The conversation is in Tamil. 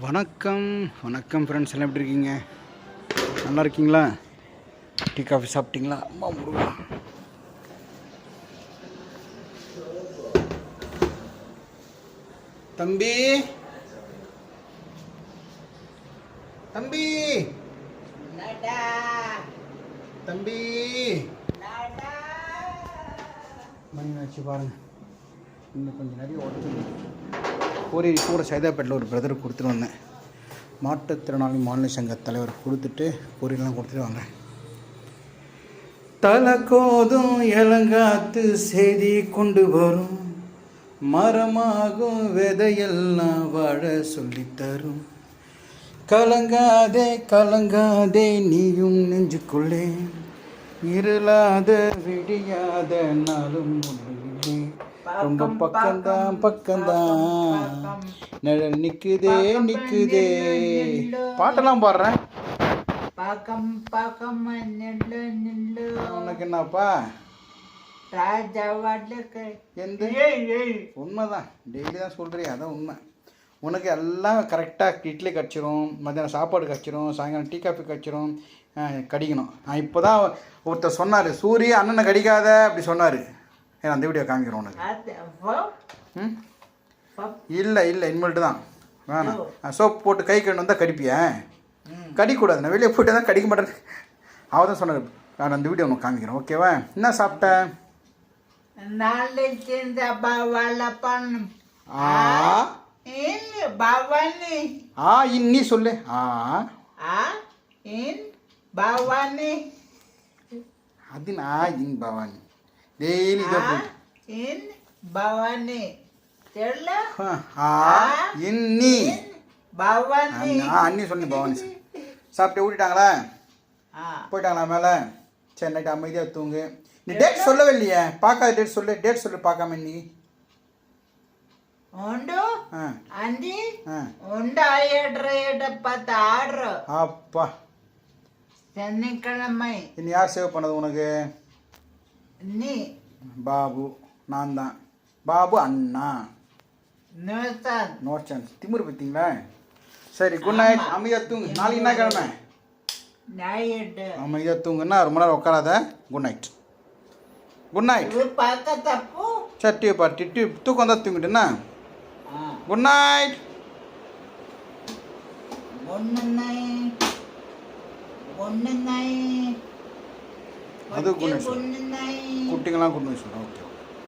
வணக்கம் வணக்கம் ஃப்ரெண்ட்ஸ், எல்லாம் எப்படி இருக்கீங்க? நல்லா இருக்கீங்களா? டீ காஃபி சாப்பிட்டீங்களா? அம்மா முருகா. தம்பி தம்பி தம்பி மணி வச்சு பாருங்க. இன்னும் கொஞ்சம் நிறைய உடச்சு கூட சைதாப்பேட்டில் ஒரு பிரதர் கொடுத்துட்டு வந்தேன். மாற்றுத்திறனாளி மாநில சங்க தலைவர் கொடுத்துட்டு பொரியெல்லாம் கொடுத்துட்டு வாங்க. தலை கோதும் இளங்காத்து செய்தி கொண்டு வரும், மரமாகும் விதையெல்லாம் வாழ சொல்லித்தரும். கலங்காதே கலங்காதே நீயும் நெஞ்சுக்குள்ளே, இருளாத விடியாத நாளும் ஒன்றுமே. ரொம்ப பக்கம்தான் பக்கம்தான், நிழல் நிக்குதே நிக்குதே. பாட்டெல்லாம் பாடுறேன். பக்கம் பக்கம் நில்லு நில்லு. உனக்கு என்னப்பா ராஜா வாட்டுக்கு எந்த உண்மைதான், டெய்லி தான் சொல்கிறேன், அதான் உண்மை. உனக்கு எல்லாம் கரெக்டாக இட்லி கடிச்சிரும், மத்தியானம் சாப்பாடு கடிச்சிரும், சாயங்காலம் டீ காஃபி கடிச்சிரும், கடிக்கணும். இப்போ தான் ஒருத்தர் சொன்னார், சூரிய அண்ணனை கடிக்காத அப்படி சொன்னார். ஏன்னா அந்த வீடியோ காமிக்கிறோம் உனக்கு. இல்லை இல்லை இனிமேல்ட்டு தான் வேணாம். சோப் போட்டு கை கண்டு வந்தால் கடிப்பியேன், கடிக்கூடாது. நான் வெளியே போய்ட்டு தான் கடிக்க மாட்டேன். அவள் தான் சொன்னார். நான் அந்த வீடியோ உனக்கு காமிக்கிறேன், ஓகேவா? என்ன சாப்பிட்டேன்? இன்னி சொல்லு. அது நான் இன் பவானி டெய்லி பவானி இன்னி அண்ணி சொன்னி பவானி. சாப்பிட்டு ஊட்டிட்டாங்களா? போயிட்டாங்களா மேலே? சரி, நைட்டு அமைதியாக தூங்கு. நீ டேட் சொல்லவே இல்லையே, பார்க்காத டேட் சொல்லு. டேட் சொல்லு பார்க்காம நீ. அப்பா சனிக்கிழமை. இனி யார் சேவ் பண்ணது உனக்கு? நீ பாபு. நான் தான் பாபு அண்ணா. No chance. திமுரு பார்த்தீங்களா? சரி, குட் நைட். அமைதியாக தூங்கு. நாளைக்கு என்ன கிழமை? அமைதியாக தூங்குன்னா ரொம்ப நேரம் உட்காராத. Good night. Good night. பார்க்க தப்பு. சரி, டிவி பாரு. தூக்கம் வந்தால் தூங்கிட்டுண்ணா. Good night. அது குட் நைட். குட்டிங்கெல்லாம் குட் நைட் சொல்கிறேன். ஓகே.